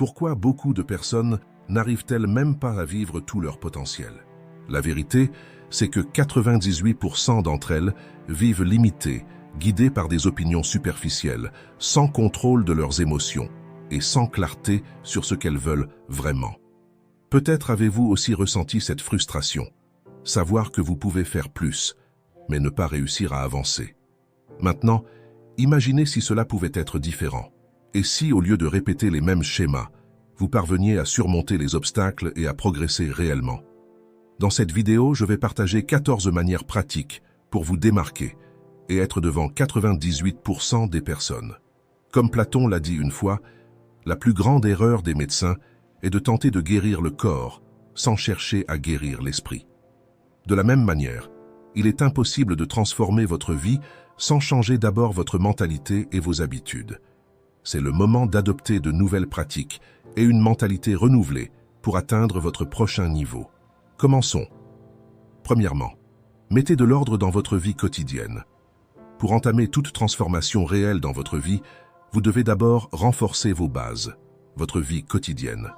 Pourquoi beaucoup de personnes n'arrivent-elles même pas à vivre tout leur potentiel? La vérité, c'est que 98% d'entre elles vivent limitées, guidées par des opinions superficielles, sans contrôle de leurs émotions et sans clarté sur ce qu'elles veulent vraiment. Peut-être avez-vous aussi ressenti cette frustration, savoir que vous pouvez faire plus, mais ne pas réussir à avancer. Maintenant, imaginez si cela pouvait être différent. Et si, au lieu de répéter les mêmes schémas, vous parveniez à surmonter les obstacles et à progresser réellement. Dans cette vidéo, je vais partager 14 manières pratiques pour vous démarquer et être devant 98% des personnes. Comme Platon l'a dit une fois, la plus grande erreur des médecins est de tenter de guérir le corps sans chercher à guérir l'esprit. De la même manière, il est impossible de transformer votre vie sans changer d'abord votre mentalité et vos habitudes. C'est le moment d'adopter de nouvelles pratiques et une mentalité renouvelée pour atteindre votre prochain niveau. Commençons. Premièrement, mettez de l'ordre dans votre vie quotidienne. Pour entamer toute transformation réelle dans votre vie, vous devez d'abord renforcer vos bases, votre vie quotidienne.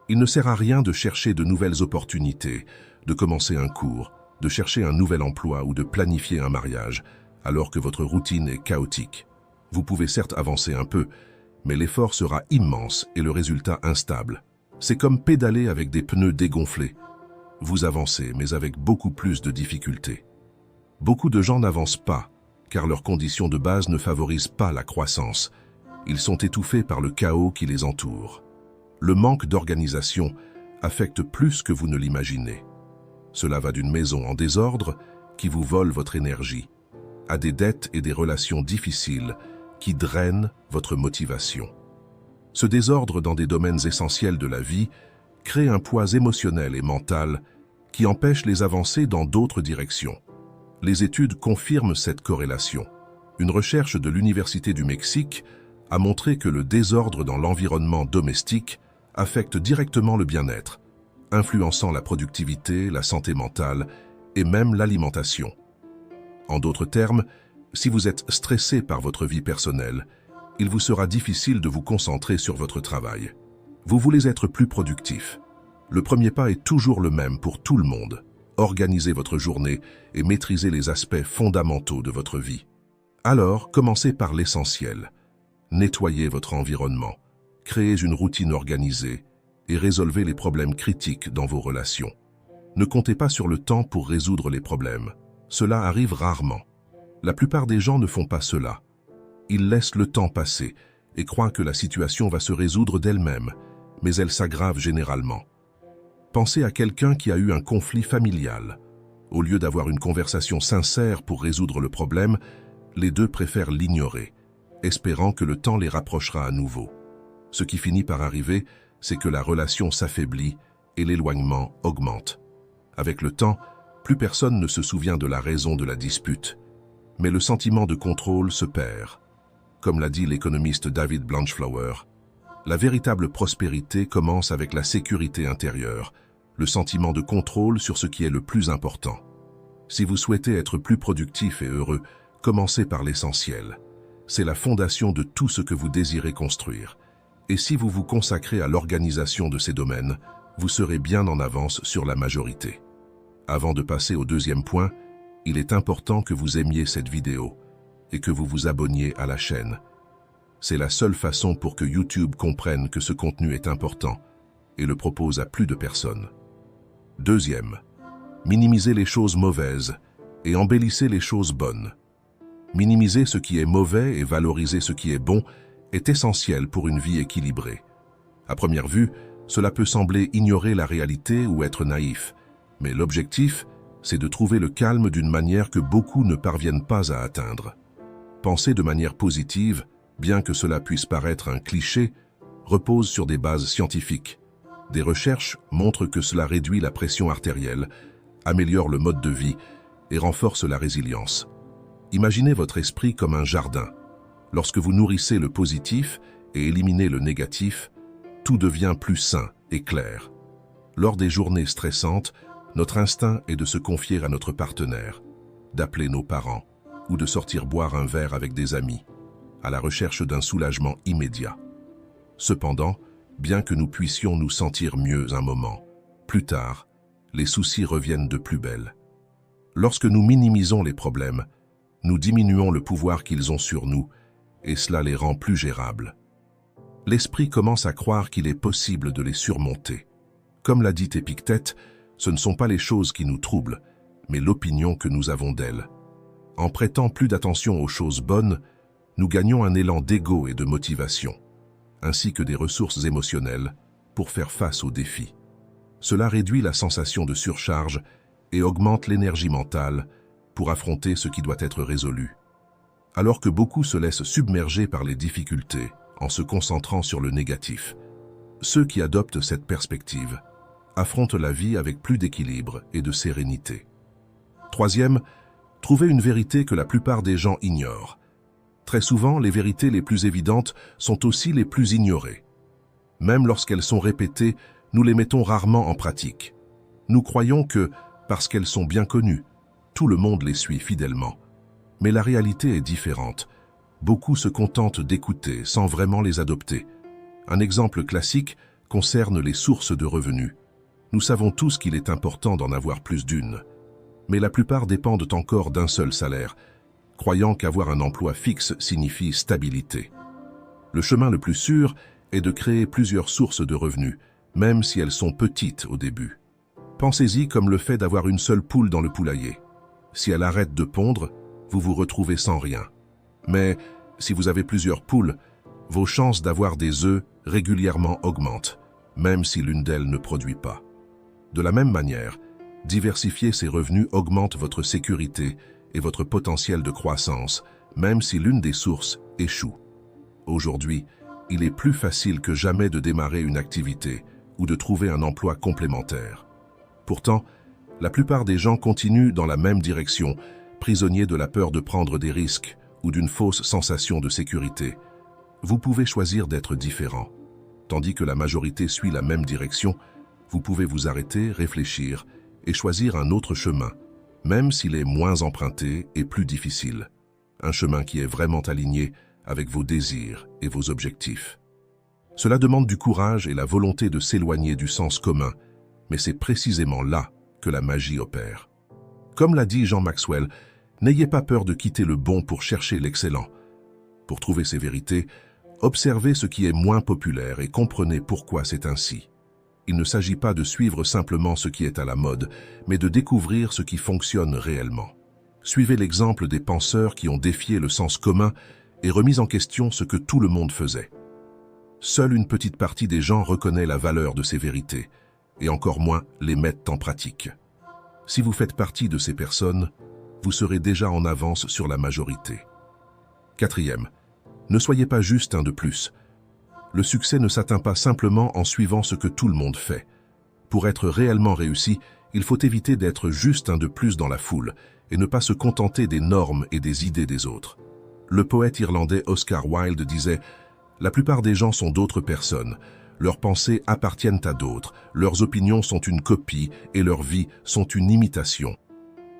Il ne sert à rien de chercher de nouvelles opportunités, de commencer un cours, de chercher un nouvel emploi ou de planifier un mariage, alors que votre routine est chaotique. Vous pouvez certes avancer un peu, mais l'effort sera immense et le résultat instable. C'est comme pédaler avec des pneus dégonflés. Vous avancez, mais avec beaucoup plus de difficultés. Beaucoup de gens n'avancent pas, car leurs conditions de base ne favorisent pas la croissance. Ils sont étouffés par le chaos qui les entoure. Le manque d'organisation affecte plus que vous ne l'imaginez. Cela va d'une maison en désordre, qui vous vole votre énergie, à des dettes et des relations difficiles qui drainent votre motivation. Ce désordre dans des domaines essentiels de la vie crée un poids émotionnel et mental qui empêche les avancées dans d'autres directions. Les études confirment cette corrélation. Une recherche de l'Université du Mexique a montré que le désordre dans l'environnement domestique affecte directement le bien-être, influençant la productivité, la santé mentale et même l'alimentation. En d'autres termes, si vous êtes stressé par votre vie personnelle, il vous sera difficile de vous concentrer sur votre travail. Vous voulez être plus productif. Le premier pas est toujours le même pour tout le monde. Organisez votre journée et maîtrisez les aspects fondamentaux de votre vie. Alors, commencez par l'essentiel. Nettoyez votre environnement, créez une routine organisée et résolvez les problèmes critiques dans vos relations. Ne comptez pas sur le temps pour résoudre les problèmes. Cela arrive rarement. La plupart des gens ne font pas cela. Ils laissent le temps passer et croient que la situation va se résoudre d'elle-même, mais elle s'aggrave généralement. Pensez à quelqu'un qui a eu un conflit familial. Au lieu d'avoir une conversation sincère pour résoudre le problème, les deux préfèrent l'ignorer, espérant que le temps les rapprochera à nouveau. Ce qui finit par arriver, c'est que la relation s'affaiblit et l'éloignement augmente. Avec le temps, plus personne ne se souvient de la raison de la dispute, mais le sentiment de contrôle se perd. Comme l'a dit l'économiste David Blanchflower, la véritable prospérité commence avec la sécurité intérieure, le sentiment de contrôle sur ce qui est le plus important. Si vous souhaitez être plus productif et heureux, commencez par l'essentiel. C'est la fondation de tout ce que vous désirez construire. Et si vous vous consacrez à l'organisation de ces domaines, vous serez bien en avance sur la majorité. Avant de passer au deuxième point, il est important que vous aimiez cette vidéo et que vous vous abonniez à la chaîne. C'est la seule façon pour que YouTube comprenne que ce contenu est important et le propose à plus de personnes. Deuxième, minimisez les choses mauvaises et embellissez les choses bonnes. Minimiser ce qui est mauvais et valoriser ce qui est bon est essentiel pour une vie équilibrée. À première vue, cela peut sembler ignorer la réalité ou être naïf, mais l'objectif, c'est de trouver le calme d'une manière que beaucoup ne parviennent pas à atteindre. Penser de manière positive, bien que cela puisse paraître un cliché, repose sur des bases scientifiques. Des recherches montrent que cela réduit la pression artérielle, améliore le mode de vie et renforce la résilience. Imaginez votre esprit comme un jardin. Lorsque vous nourrissez le positif et éliminez le négatif, tout devient plus sain et clair. Lors des journées stressantes, notre instinct est de se confier à notre partenaire, d'appeler nos parents ou de sortir boire un verre avec des amis, à la recherche d'un soulagement immédiat. Cependant, bien que nous puissions nous sentir mieux un moment. Plus tard, les soucis reviennent de plus belle. Lorsque nous minimisons les problèmes, nous diminuons le pouvoir qu'ils ont sur nous, et cela les rend plus gérables. L'esprit commence à croire qu'il est possible de les surmonter. Comme l'a dit Épictète, ce ne sont pas les choses qui nous troublent, mais l'opinion que nous avons d'elles. En prêtant plus d'attention aux choses bonnes, nous gagnons un élan d'ego et de motivation, ainsi que des ressources émotionnelles pour faire face aux défis. Cela réduit la sensation de surcharge et augmente l'énergie mentale pour affronter ce qui doit être résolu. Alors que beaucoup se laissent submerger par les difficultés en se concentrant sur le négatif, ceux qui adoptent cette perspective affrontent la vie avec plus d'équilibre et de sérénité. Troisième, trouvez une vérité que la plupart des gens ignorent. Très souvent, les vérités les plus évidentes sont aussi les plus ignorées. Même lorsqu'elles sont répétées, nous les mettons rarement en pratique. Nous croyons que, parce qu'elles sont bien connues, tout le monde les suit fidèlement. Mais la réalité est différente. Beaucoup se contentent d'écouter sans vraiment les adopter. Un exemple classique concerne les sources de revenus. Nous savons tous qu'il est important d'en avoir plus d'une. Mais la plupart dépendent encore d'un seul salaire, croyant qu'avoir un emploi fixe signifie stabilité. Le chemin le plus sûr est de créer plusieurs sources de revenus, même si elles sont petites au début. Pensez-y comme le fait d'avoir une seule poule dans le poulailler. Si elle arrête de pondre, vous vous retrouvez sans rien. Mais si vous avez plusieurs poules, vos chances d'avoir des œufs régulièrement augmentent, même si l'une d'elles ne produit pas. De la même manière, diversifier ses revenus augmente votre sécurité et votre potentiel de croissance, même si l'une des sources échoue. Aujourd'hui, il est plus facile que jamais de démarrer une activité ou de trouver un emploi complémentaire. Pourtant, la plupart des gens continuent dans la même direction, prisonniers de la peur de prendre des risques ou d'une fausse sensation de sécurité. Vous pouvez choisir d'être différent. Tandis que la majorité suit la même direction, vous pouvez vous arrêter, réfléchir et choisir un autre chemin, même s'il est moins emprunté et plus difficile. Un chemin qui est vraiment aligné avec vos désirs et vos objectifs. Cela demande du courage et la volonté de s'éloigner du sens commun, mais c'est précisément là que la magie opère. Comme l'a dit Jean Maxwell, n'ayez pas peur de quitter le bon pour chercher l'excellent. Pour trouver ces vérités, observez ce qui est moins populaire et comprenez pourquoi c'est ainsi. Il ne s'agit pas de suivre simplement ce qui est à la mode, mais de découvrir ce qui fonctionne réellement. Suivez l'exemple des penseurs qui ont défié le sens commun et remis en question ce que tout le monde faisait. Seule une petite partie des gens reconnaît la valeur de ces vérités, et encore moins les mettent en pratique. Si vous faites partie de ces personnes, vous serez déjà en avance sur la majorité. Quatrième, ne soyez pas juste un de plus. Le succès ne s'atteint pas simplement en suivant ce que tout le monde fait. Pour être réellement réussi, il faut éviter d'être juste un de plus dans la foule et ne pas se contenter des normes et des idées des autres. Le poète irlandais Oscar Wilde disait « La plupart des gens sont d'autres personnes. Leurs pensées appartiennent à d'autres, leurs opinions sont une copie et leurs vies sont une imitation. »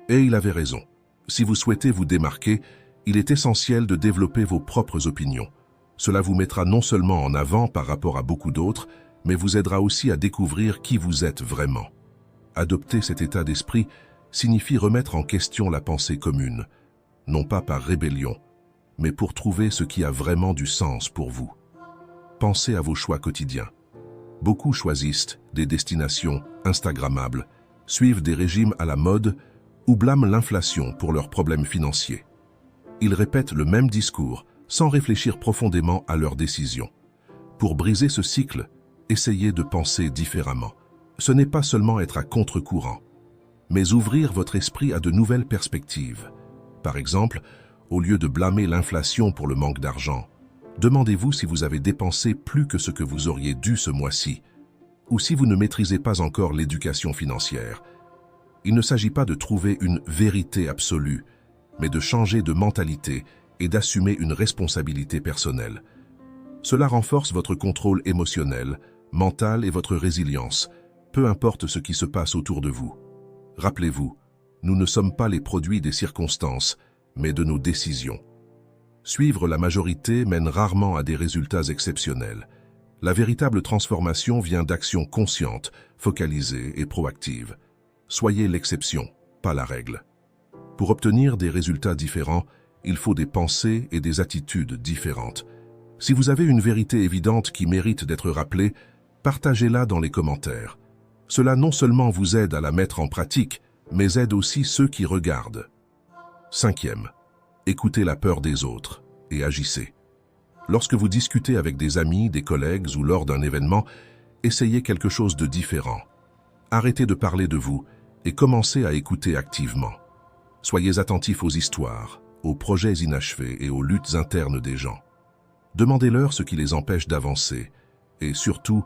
Et il avait raison. Si vous souhaitez vous démarquer, il est essentiel de développer vos propres opinions. Cela vous mettra non seulement en avant par rapport à beaucoup d'autres, mais vous aidera aussi à découvrir qui vous êtes vraiment. Adopter cet état d'esprit signifie remettre en question la pensée commune, non pas par rébellion, mais pour trouver ce qui a vraiment du sens pour vous. Pensez à vos choix quotidiens. Beaucoup choisissent des destinations instagrammables, suivent des régimes à la mode ou blâment l'inflation pour leurs problèmes financiers. Ils répètent le même discours sans réfléchir profondément à leurs décisions. Pour briser ce cycle, essayez de penser différemment. Ce n'est pas seulement être à contre-courant, mais ouvrir votre esprit à de nouvelles perspectives. Par exemple, au lieu de blâmer l'inflation pour le manque d'argent, demandez-vous si vous avez dépensé plus que ce que vous auriez dû ce mois-ci, ou si vous ne maîtrisez pas encore l'éducation financière. Il ne s'agit pas de trouver une vérité absolue, mais de changer de mentalité et d'assumer une responsabilité personnelle. Cela renforce votre contrôle émotionnel, mental et votre résilience, peu importe ce qui se passe autour de vous. Rappelez-vous, nous ne sommes pas les produits des circonstances, mais de nos décisions. Suivre la majorité mène rarement à des résultats exceptionnels. La véritable transformation vient d'actions conscientes, focalisées et proactives. Soyez l'exception, pas la règle. Pour obtenir des résultats différents, il faut des pensées et des attitudes différentes. Si vous avez une vérité évidente qui mérite d'être rappelée, partagez-la dans les commentaires. Cela non seulement vous aide à la mettre en pratique, mais aide aussi ceux qui regardent. 5e. Écoutez la peur des autres et agissez. Lorsque vous discutez avec des amis, des collègues ou lors d'un événement, essayez quelque chose de différent. Arrêtez de parler de vous et commencez à écouter activement. Soyez attentifs aux histoires, aux projets inachevés et aux luttes internes des gens. Demandez-leur ce qui les empêche d'avancer et surtout,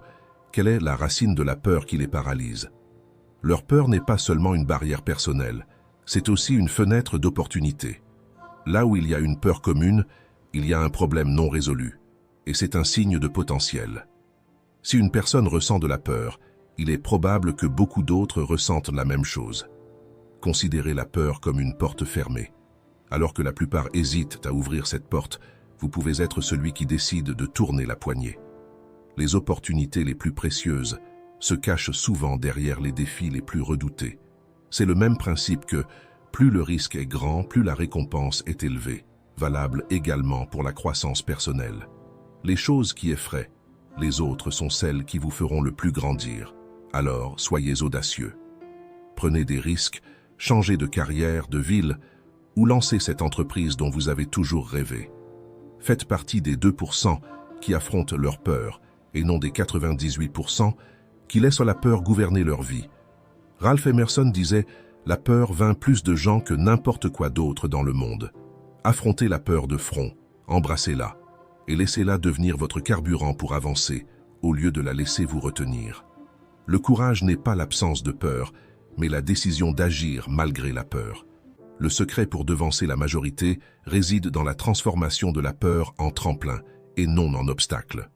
quelle est la racine de la peur qui les paralyse. Leur peur n'est pas seulement une barrière personnelle, c'est aussi une fenêtre d'opportunité. Là où il y a une peur commune, il y a un problème non résolu, et c'est un signe de potentiel. Si une personne ressent de la peur, il est probable que beaucoup d'autres ressentent la même chose. Considérez la peur comme une porte fermée. Alors que la plupart hésitent à ouvrir cette porte, vous pouvez être celui qui décide de tourner la poignée. Les opportunités les plus précieuses se cachent souvent derrière les défis les plus redoutés. C'est le même principe que plus le risque est grand, plus la récompense est élevée, valable également pour la croissance personnelle. Les choses qui effraient les autres sont celles qui vous feront le plus grandir. Alors, soyez audacieux. Prenez des risques, changez de carrière, de ville, ou lancez cette entreprise dont vous avez toujours rêvé. Faites partie des 2% qui affrontent leur peur, et non des 98% qui laissent la peur gouverner leur vie. Ralph Emerson disait « La peur vainc plus de gens que n'importe quoi d'autre dans le monde. » Affrontez la peur de front, embrassez-la, et laissez-la devenir votre carburant pour avancer, au lieu de la laisser vous retenir. Le courage n'est pas l'absence de peur, mais la décision d'agir malgré la peur. Le secret pour devancer la majorité réside dans la transformation de la peur en tremplin et non en obstacle.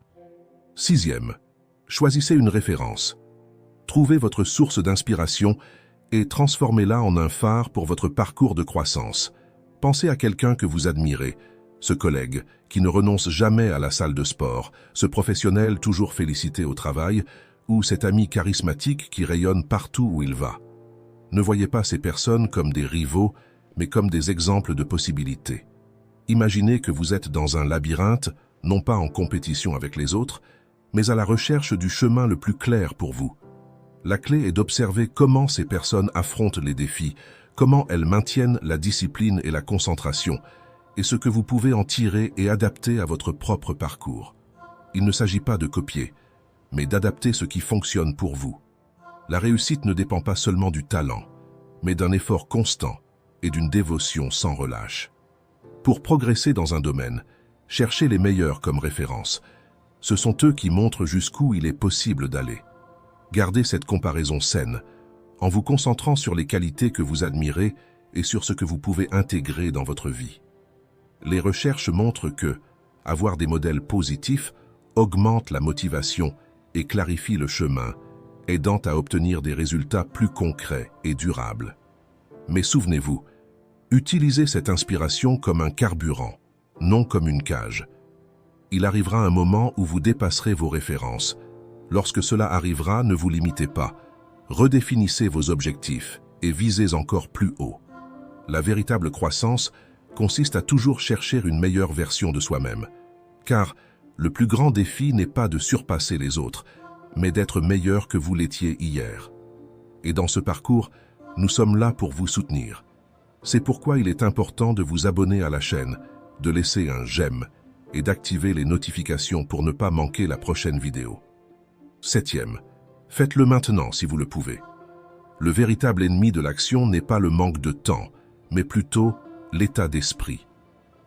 6e. Choisissez une référence. Trouvez votre source d'inspiration et transformez-la en un phare pour votre parcours de croissance. Pensez à quelqu'un que vous admirez, ce collègue qui ne renonce jamais à la salle de sport, ce professionnel toujours félicité au travail, ou cet ami charismatique qui rayonne partout où il va. Ne voyez pas ces personnes comme des rivaux, mais comme des exemples de possibilités. Imaginez que vous êtes dans un labyrinthe, non pas en compétition avec les autres, mais à la recherche du chemin le plus clair pour vous. La clé est d'observer comment ces personnes affrontent les défis, comment elles maintiennent la discipline et la concentration, et ce que vous pouvez en tirer et adapter à votre propre parcours. Il ne s'agit pas de copier, mais d'adapter ce qui fonctionne pour vous. La réussite ne dépend pas seulement du talent, mais d'un effort constant et d'une dévotion sans relâche. Pour progresser dans un domaine, cherchez les meilleurs comme référence. Ce sont eux qui montrent jusqu'où il est possible d'aller. Gardez cette comparaison saine, en vous concentrant sur les qualités que vous admirez et sur ce que vous pouvez intégrer dans votre vie. Les recherches montrent que avoir des modèles positifs augmente la motivation et clarifie le chemin, aidant à obtenir des résultats plus concrets et durables. Mais souvenez-vous, utilisez cette inspiration comme un carburant, non comme une cage. Il arrivera un moment où vous dépasserez vos références. Lorsque cela arrivera, ne vous limitez pas. Redéfinissez vos objectifs et visez encore plus haut. La véritable croissance consiste à toujours chercher une meilleure version de soi-même. Car le plus grand défi n'est pas de surpasser les autres, mais d'être meilleur que vous l'étiez hier. Et dans ce parcours, nous sommes là pour vous soutenir. C'est pourquoi il est important de vous abonner à la chaîne, de laisser un j'aime et d'activer les notifications pour ne pas manquer la prochaine vidéo. 7e. Faites-le maintenant si vous le pouvez. Le véritable ennemi de l'action n'est pas le manque de temps, mais plutôt l'état d'esprit.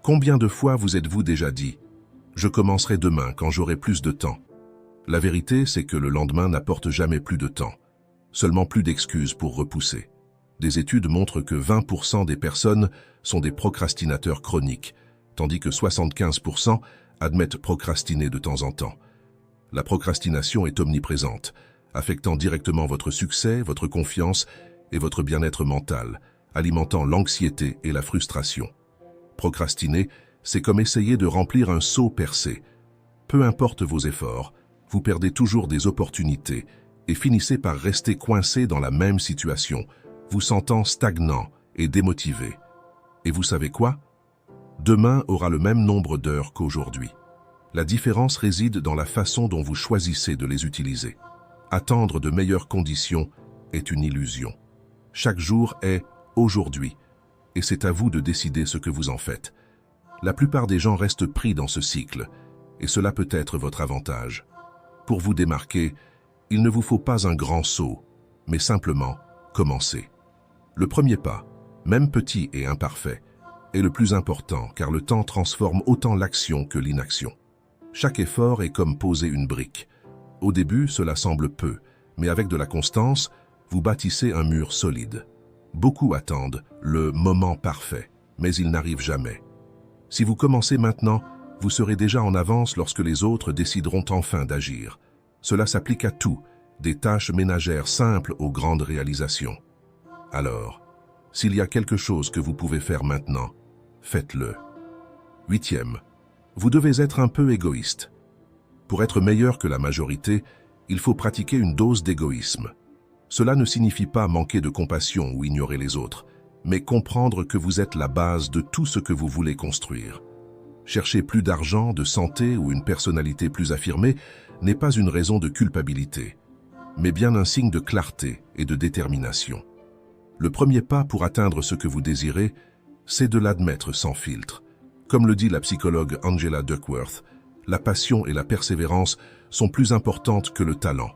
Combien de fois vous êtes-vous déjà dit « Je commencerai demain quand j'aurai plus de temps ». La vérité, c'est que le lendemain n'apporte jamais plus de temps, seulement plus d'excuses pour repousser. Des études montrent que 20% des personnes sont des procrastinateurs chroniques, tandis que 75% admettent procrastiner de temps en temps. La procrastination est omniprésente, affectant directement votre succès, votre confiance et votre bien-être mental, alimentant l'anxiété et la frustration. Procrastiner, c'est comme essayer de remplir un seau percé. Peu importe vos efforts, Vous perdez toujours des opportunités et finissez par rester coincé dans la même situation, vous sentant stagnant et démotivé. Et vous savez quoi? Demain aura le même nombre d'heures qu'aujourd'hui. La différence réside dans la façon dont vous choisissez de les utiliser. Attendre de meilleures conditions est une illusion. Chaque jour est aujourd'hui, et c'est à vous de décider ce que vous en faites. La plupart des gens restent pris dans ce cycle, et cela peut être votre avantage. Pour vous démarquer, il ne vous faut pas un grand saut, mais simplement commencer. Le premier pas, même petit et imparfait, est le plus important car le temps transforme autant l'action que l'inaction. Chaque effort est comme poser une brique. Au début, cela semble peu, mais avec de la constance, vous bâtissez un mur solide. Beaucoup attendent le moment parfait, mais il n'arrive jamais. Si vous commencez maintenant, vous serez déjà en avance lorsque les autres décideront enfin d'agir. Cela s'applique à tout, des tâches ménagères simples aux grandes réalisations. Alors, s'il y a quelque chose que vous pouvez faire maintenant, faites-le. 8e. Vous devez être un peu égoïste. Pour être meilleur que la majorité, il faut pratiquer une dose d'égoïsme. Cela ne signifie pas manquer de compassion ou ignorer les autres, mais comprendre que vous êtes la base de tout ce que vous voulez construire. Chercher plus d'argent, de santé ou une personnalité plus affirmée n'est pas une raison de culpabilité, mais bien un signe de clarté et de détermination. Le premier pas pour atteindre ce que vous désirez, c'est de l'admettre sans filtre. Comme le dit la psychologue Angela Duckworth, la passion et la persévérance sont plus importantes que le talent,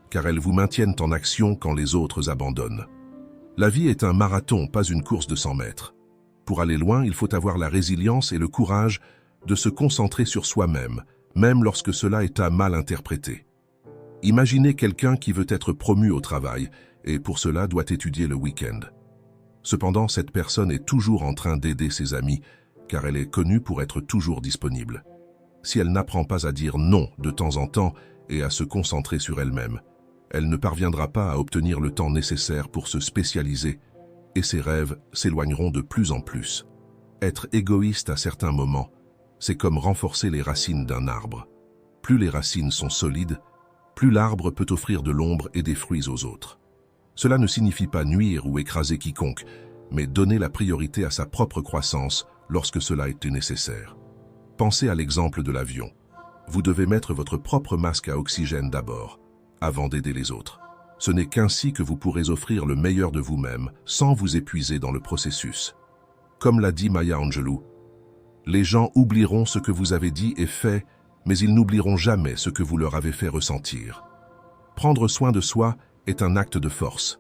car elles vous maintiennent en action quand les autres abandonnent. La vie est un marathon, pas une course de 100 mètres. Pour aller loin, il faut avoir la résilience et le courage de se concentrer sur soi-même, même lorsque cela est à mal interprété. Imaginez quelqu'un qui veut être promu au travail et pour cela doit étudier le week-end. Cependant, cette personne est toujours en train d'aider ses amis, car elle est connue pour être toujours disponible. Si elle n'apprend pas à dire non de temps en temps et à se concentrer sur elle-même, elle ne parviendra pas à obtenir le temps nécessaire pour se spécialiser et ses rêves s'éloigneront de plus en plus. Être égoïste à certains moments, c'est comme renforcer les racines d'un arbre. Plus les racines sont solides, plus l'arbre peut offrir de l'ombre et des fruits aux autres. Cela ne signifie pas nuire ou écraser quiconque, mais donner la priorité à sa propre croissance lorsque cela est nécessaire. Pensez à l'exemple de l'avion. Vous devez mettre votre propre masque à oxygène d'abord, avant d'aider les autres. Ce n'est qu'ainsi que vous pourrez offrir le meilleur de vous-même sans vous épuiser dans le processus. Comme l'a dit Maya Angelou, les gens oublieront ce que vous avez dit et fait, mais ils n'oublieront jamais ce que vous leur avez fait ressentir. Prendre soin de soi est un acte de force.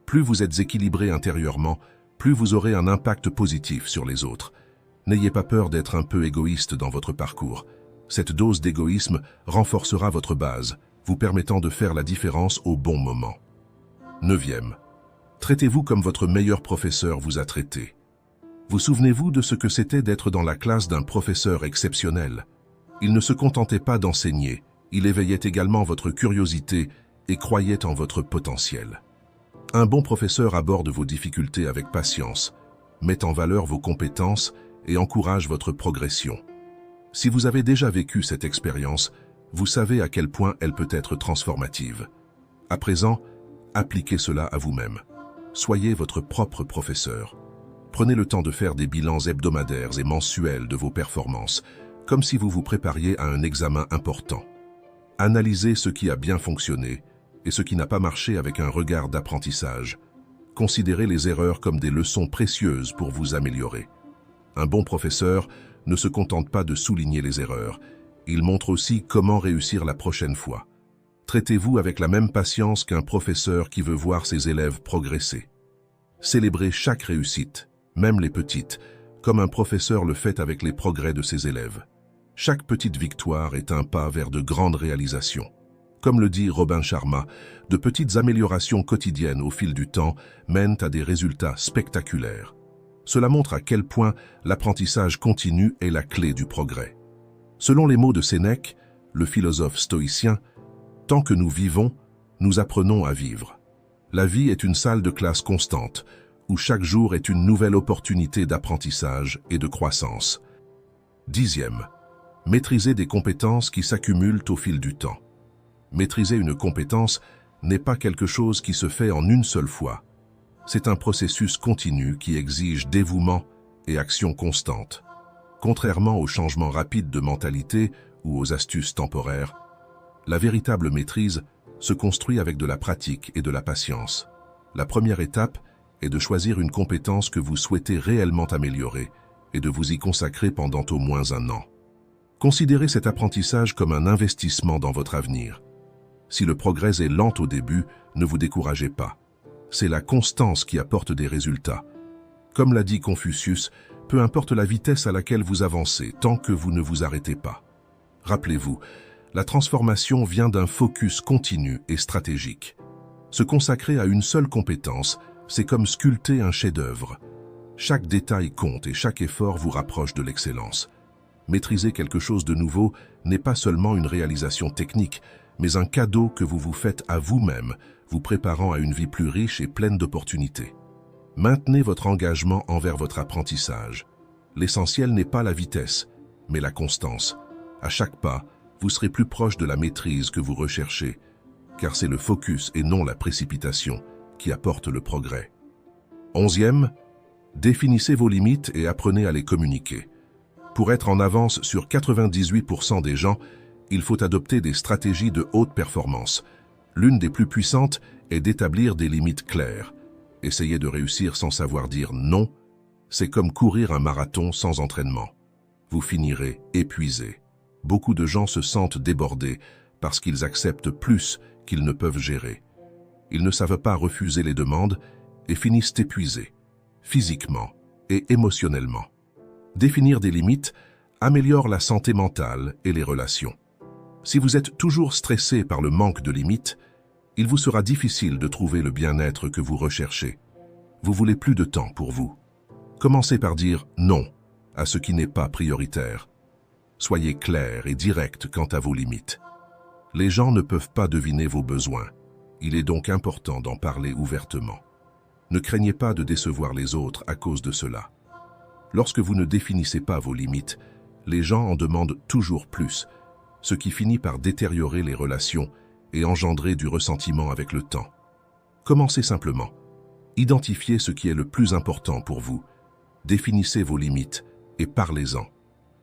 Plus vous êtes équilibré intérieurement, plus vous aurez un impact positif sur les autres. N'ayez pas peur d'être un peu égoïste dans votre parcours. Cette dose d'égoïsme renforcera votre base, vous permettant de faire la différence au bon moment. 9e. Traitez-vous comme votre meilleur professeur vous a traité. Vous souvenez-vous de ce que c'était d'être dans la classe d'un professeur exceptionnel? Il ne se contentait pas d'enseigner, il éveillait également votre curiosité et croyait en votre potentiel. Un bon professeur aborde vos difficultés avec patience, met en valeur vos compétences et encourage votre progression. Si vous avez déjà vécu cette expérience, vous savez à quel point elle peut être transformative. À présent, appliquez cela à vous-même. Soyez votre propre professeur. Prenez le temps de faire des bilans hebdomadaires et mensuels de vos performances, comme si vous vous prépariez à un examen important. Analysez ce qui a bien fonctionné et ce qui n'a pas marché avec un regard d'apprentissage. Considérez les erreurs comme des leçons précieuses pour vous améliorer. Un bon professeur ne se contente pas de souligner les erreurs, il montre aussi comment réussir la prochaine fois. Traitez-vous avec la même patience qu'un professeur qui veut voir ses élèves progresser. Célébrez chaque réussite, même les petites, comme un professeur le fait avec les progrès de ses élèves. Chaque petite victoire est un pas vers de grandes réalisations. Comme le dit Robin Sharma, de petites améliorations quotidiennes au fil du temps mènent à des résultats spectaculaires. Cela montre à quel point l'apprentissage continu est la clé du progrès. Selon les mots de Sénèque, le philosophe stoïcien, « Tant que nous vivons, nous apprenons à vivre ». La vie est une salle de classe constante, où chaque jour est une nouvelle opportunité d'apprentissage et de croissance. 10e. Maîtrisez des compétences qui s'accumulent au fil du temps. Maîtriser une compétence n'est pas quelque chose qui se fait en une seule fois. C'est un processus continu qui exige dévouement et action constante. Contrairement aux changements rapides de mentalité ou aux astuces temporaires, la véritable maîtrise se construit avec de la pratique et de la patience. La première étape est de choisir une compétence que vous souhaitez réellement améliorer et de vous y consacrer pendant au moins un an. Considérez cet apprentissage comme un investissement dans votre avenir. Si le progrès est lent au début, ne vous découragez pas. C'est la constance qui apporte des résultats. Comme l'a dit Confucius, peu importe la vitesse à laquelle vous avancez, tant que vous ne vous arrêtez pas. Rappelez-vous, la transformation vient d'un focus continu et stratégique. Se consacrer à une seule compétence, c'est comme sculpter un chef-d'œuvre. Chaque détail compte et chaque effort vous rapproche de l'excellence. Maîtriser quelque chose de nouveau n'est pas seulement une réalisation technique, mais un cadeau que vous vous faites à vous-même, vous préparant à une vie plus riche et pleine d'opportunités. Maintenez votre engagement envers votre apprentissage. L'essentiel n'est pas la vitesse, mais la constance. À chaque pas, vous serez plus proche de la maîtrise que vous recherchez, car c'est le focus et non la précipitation qui apporte le progrès. 11e, définissez vos limites et apprenez à les communiquer. Pour être en avance sur 98% des gens, il faut adopter des stratégies de haute performance. L'une des plus puissantes est d'établir des limites claires. Essayer de réussir sans savoir dire non, c'est comme courir un marathon sans entraînement. Vous finirez épuisé. Beaucoup de gens se sentent débordés parce qu'ils acceptent plus qu'ils ne peuvent gérer. Ils ne savent pas refuser les demandes et finissent épuisés, physiquement et émotionnellement. Définir des limites améliore la santé mentale et les relations. Si vous êtes toujours stressé par le manque de limites, il vous sera difficile de trouver le bien-être que vous recherchez. Vous voulez plus de temps pour vous. Commencez par dire non à ce qui n'est pas prioritaire. Soyez clair et direct quant à vos limites. Les gens ne peuvent pas deviner vos besoins. Il est donc important d'en parler ouvertement. Ne craignez pas de décevoir les autres à cause de cela. Lorsque vous ne définissez pas vos limites, les gens en demandent toujours plus, ce qui finit par détériorer les relations et engendrer du ressentiment avec le temps. Commencez simplement. Identifiez ce qui est le plus important pour vous. Définissez vos limites et parlez-en.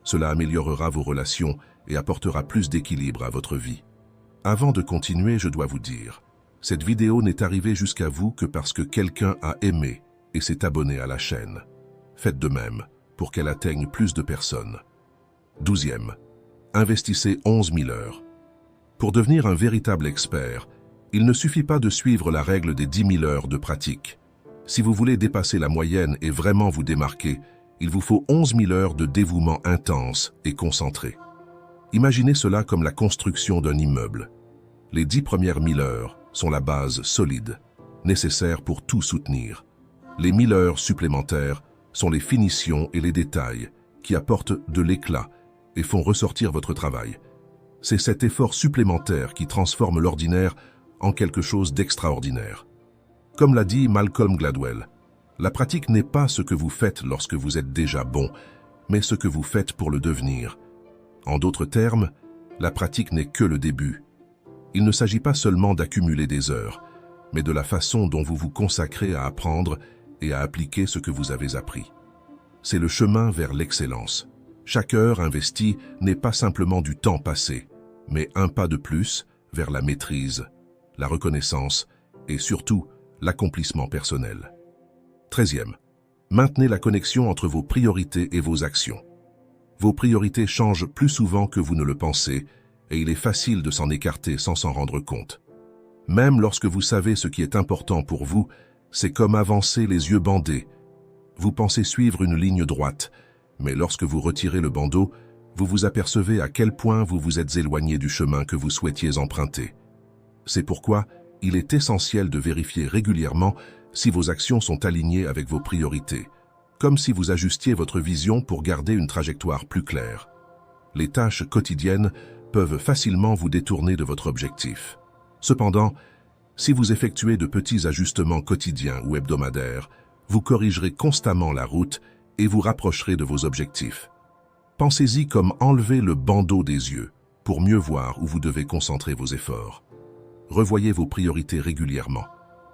Cela améliorera vos relations et apportera plus d'équilibre à votre vie. Avant de continuer, je dois vous dire, cette vidéo n'est arrivée jusqu'à vous que parce que quelqu'un a aimé et s'est abonné à la chaîne. Faites de même pour qu'elle atteigne plus de personnes. 12e. Investissez 11 000 heures. Pour devenir un véritable expert, il ne suffit pas de suivre la règle des 10 000 heures de pratique. Si vous voulez dépasser la moyenne et vraiment vous démarquer, il vous faut 11 000 heures de dévouement intense et concentré. Imaginez cela comme la construction d'un immeuble. Les 10 premières 1000 heures sont la base solide, nécessaire pour tout soutenir. Les 1000 heures supplémentaires sont les finitions et les détails qui apportent de l'éclat et font ressortir votre travail. C'est cet effort supplémentaire qui transforme l'ordinaire en quelque chose d'extraordinaire. Comme l'a dit Malcolm Gladwell, la pratique n'est pas ce que vous faites lorsque vous êtes déjà bon, mais ce que vous faites pour le devenir. En d'autres termes, la pratique n'est que le début. Il ne s'agit pas seulement d'accumuler des heures, mais de la façon dont vous vous consacrez à apprendre et à appliquer ce que vous avez appris. C'est le chemin vers l'excellence. Chaque heure investie n'est pas simplement du temps passé, mais un pas de plus vers la maîtrise, la reconnaissance et surtout l'accomplissement personnel. 13e. Maintenez la connexion entre vos priorités et vos actions. Vos priorités changent plus souvent que vous ne le pensez et il est facile de s'en écarter sans s'en rendre compte. Même lorsque vous savez ce qui est important pour vous, c'est comme avancer les yeux bandés. Vous pensez suivre une ligne droite, mais lorsque vous retirez le bandeau, vous vous apercevez à quel point vous vous êtes éloigné du chemin que vous souhaitiez emprunter. C'est pourquoi il est essentiel de vérifier régulièrement si vos actions sont alignées avec vos priorités, comme si vous ajustiez votre vision pour garder une trajectoire plus claire. Les tâches quotidiennes peuvent facilement vous détourner de votre objectif. Cependant, si vous effectuez de petits ajustements quotidiens ou hebdomadaires, vous corrigerez constamment la route et vous rapprocherez de vos objectifs. Pensez-y comme enlever le bandeau des yeux pour mieux voir où vous devez concentrer vos efforts. Revoyez vos priorités régulièrement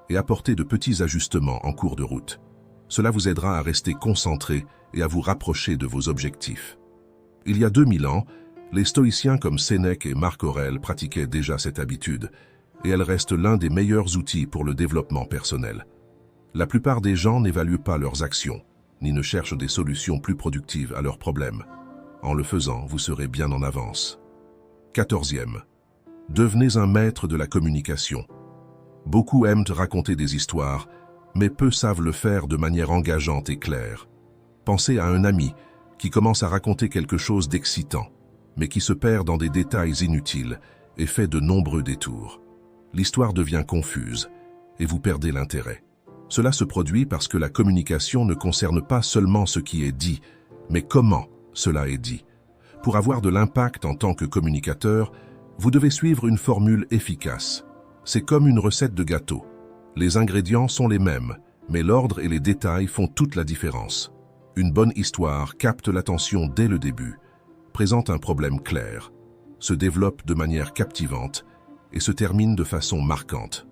et apportez de petits ajustements en cours de route. Cela vous aidera à rester concentré et à vous rapprocher de vos objectifs. Il y a 2000 ans, les stoïciens comme Sénèque et Marc Aurèle pratiquaient déjà cette habitude, et elle reste l'un des meilleurs outils pour le développement personnel. La plupart des gens n'évaluent pas leurs actions, ni ne cherchent des solutions plus productives à leurs problèmes. En le faisant, vous serez bien en avance. 14e. Devenez un maître de la communication. Beaucoup aiment raconter des histoires, mais peu savent le faire de manière engageante et claire. Pensez à un ami qui commence à raconter quelque chose d'excitant, mais qui se perd dans des détails inutiles et fait de nombreux détours. L'histoire devient confuse et vous perdez l'intérêt. Cela se produit parce que la communication ne concerne pas seulement ce qui est dit, mais comment cela est dit. Pour avoir de l'impact en tant que communicateur, vous devez suivre une formule efficace. C'est comme une recette de gâteau. Les ingrédients sont les mêmes, mais l'ordre et les détails font toute la différence. Une bonne histoire capte l'attention dès le début, présente un problème clair, se développe de manière captivante et se termine de façon marquante.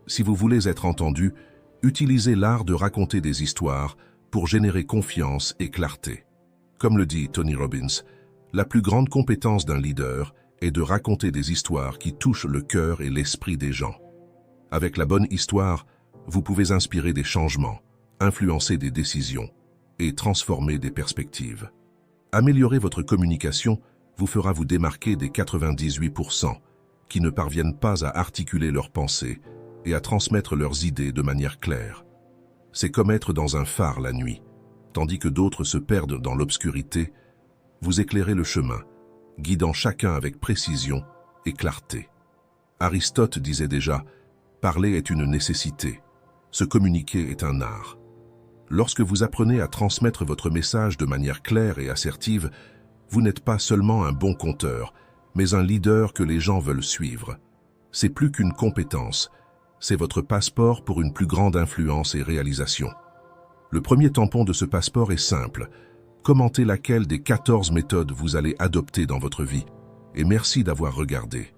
Si vous voulez être entendu, utilisez l'art de raconter des histoires pour générer confiance et clarté. Comme le dit Tony Robbins, la plus grande compétence d'un leader est de raconter des histoires qui touchent le cœur et l'esprit des gens. Avec la bonne histoire, vous pouvez inspirer des changements, influencer des décisions et transformer des perspectives. Améliorer votre communication vous fera vous démarquer des 98% qui ne parviennent pas à articuler leurs pensées et à transmettre leurs idées de manière claire. C'est comme être dans un phare la nuit, tandis que d'autres se perdent dans l'obscurité. Vous éclairez le chemin, guidant chacun avec précision et clarté. Aristote disait déjà « Parler est une nécessité, se communiquer est un art ». Lorsque vous apprenez à transmettre votre message de manière claire et assertive, vous n'êtes pas seulement un bon conteur, mais un leader que les gens veulent suivre. C'est plus qu'une compétence, c'est votre passeport pour une plus grande influence et réalisation. Le premier tampon de ce passeport est simple. Commentez laquelle des 14 méthodes vous allez adopter dans votre vie. Et merci d'avoir regardé.